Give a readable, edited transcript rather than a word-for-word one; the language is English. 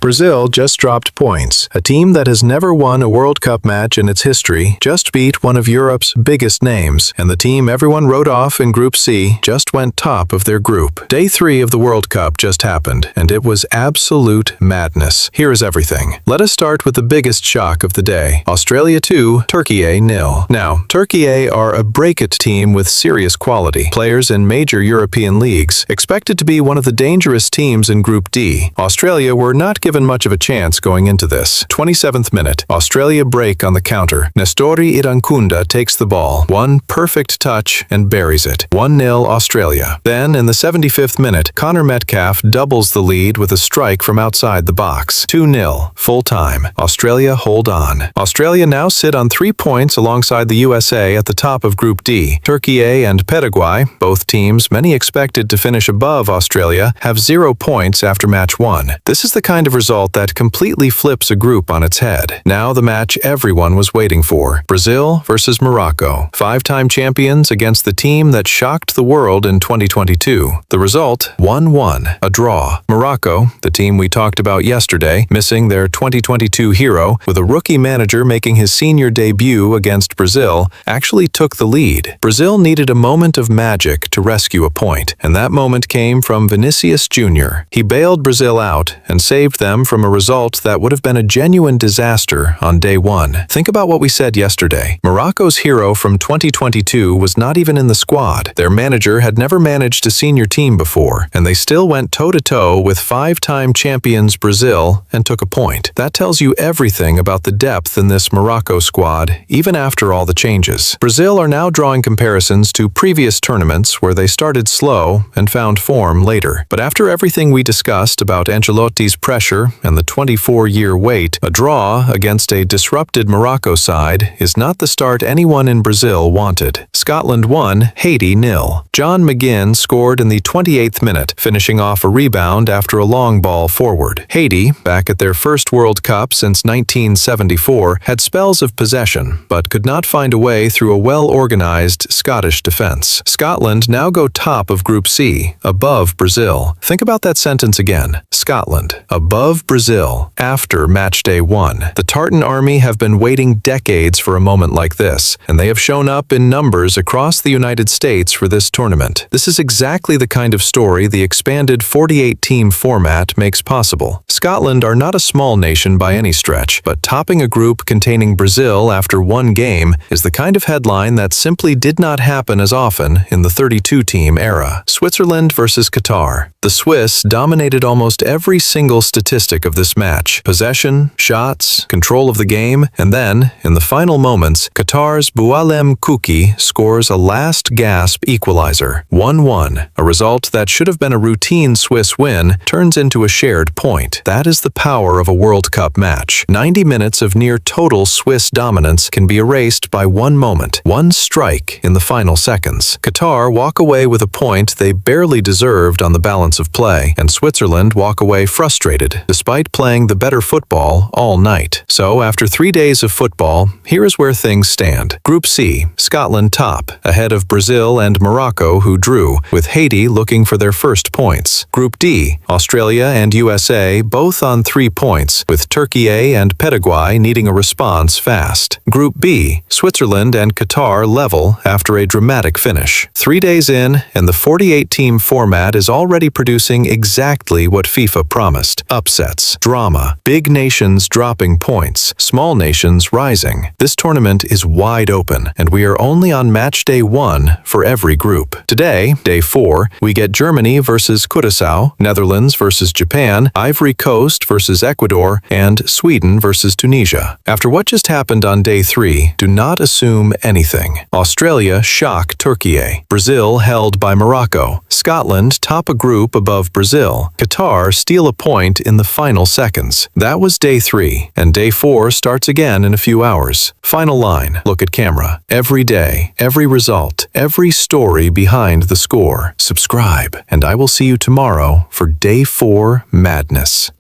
Brazil just dropped points. A team that has never won a World Cup match in its history just beat one of Europe's biggest names, and the team everyone wrote off in Group C just went top of their group. Day 3 of the World Cup just happened, and it was absolute madness. Here is everything. Let us start with the biggest shock of the day. Australia 2, Turkiye 0. Now, Turkiye are a break-it team with serious quality. Players in major European leagues, expected to be one of the dangerous teams in Group D. Australia were not given much of a chance going into this. 27th minute, Australia break on the counter. Nestori Irankunda takes the ball. One perfect touch and buries it. 1-0 Australia. Then, in the 75th minute, Connor Metcalf doubles the lead with a strike from outside the box. 2-0. Full time. Australia hold on. Australia now sit on 3 points alongside the USA at the top of Group D. Turkiye and Paraguay, both teams many expected to finish above Australia, have 0 points after match 1. This is the kind of result that completely flips a group on its head. Now the match everyone was waiting for. Brazil versus Morocco. 5-time champions against the team that shocked the world in 2022. The result, 1-1, a draw. Morocco, the team we talked about yesterday, missing their 2022 hero, with a rookie manager making his senior debut against Brazil, actually took the lead. Brazil needed a moment of magic to rescue a point, and that moment came from Vinicius Jr. He bailed Brazil out and saved them from a result that would have been a genuine disaster on day 1. Think about what we said yesterday. Morocco's hero from 2022 was not even in the squad. Their manager had never managed a senior team before, and they still went toe-to-toe with 5-time champions Brazil and took a point. That tells you everything about the depth in this Morocco squad, even after all the changes. Brazil are now drawing comparisons to previous tournaments where they started slow and found form later. But after everything we discussed about Ancelotti's pressure and the 24-year wait, a draw against a disrupted Morocco side is not the start anyone in Brazil wanted. Scotland 1, Haiti 0. John McGinn scored in the 28th minute, finishing off a rebound after a long ball forward. Haiti, back at their first World Cup since 1974, had spells of possession, but could not find a way through a well-organized Scottish defense. Scotland now go top of Group C, above Brazil. Think about that sentence again. Scotland, above Brazil, after match day 1. The Tartan Army have been waiting decades for a moment like this, and they have shown up in numbers across the United States for this tournament. This is exactly the kind of story the expanded 48-team format makes possible. Scotland are not a small nation by any stretch, but topping a group containing Brazil after 1 game is the kind of headline that simply did not happen as often in the 32-team era. Switzerland versus Qatar. The Swiss dominated almost every single statistic of this match. Possession, shots, control of the game, and then, in the final moments, Qatar's Boualem Kouki scores a last gasp equalizer. 1-1. A result that should have been a routine Swiss win turns into a shared point. That is the power of a World Cup match. 90 minutes of near total Swiss dominance can be erased by one moment, one strike in the final seconds. Qatar walk away with a point they barely deserved on the balance of play, and Switzerland walk away frustrated, despite playing the better football all night. So, after 3 days of football, here is where things stand. Group C, Scotland top, ahead of Brazil and Morocco, who drew, with Haiti looking for their first points. Group D, Australia and USA both on 3 points, with Turkiye and Paraguay needing a response fast. Group B, Switzerland and Qatar level after a dramatic finish. 3 days in, and the 48-team format is already producing exactly what FIFA promised. Upsets, drama, big nations dropping points, small nations rising. This tournament is wide open, and we are only on match day 1 for every group. Today, day 4, we get Germany versus Curaçao, Netherlands versus Japan, Ivory Coast versus Ecuador, and Sweden versus Tunisia. After what just happened on day 3, do not assume anything. Australia shock Turkiye. Brazil held by Morocco. Scotland top a group above Brazil. Qatar steal a point in the final seconds. That was day 3, and day 4 starts again in a few hours. Final line, look at camera. Every day, every result, every story behind the score. Subscribe, and I will see you tomorrow for day 4 madness.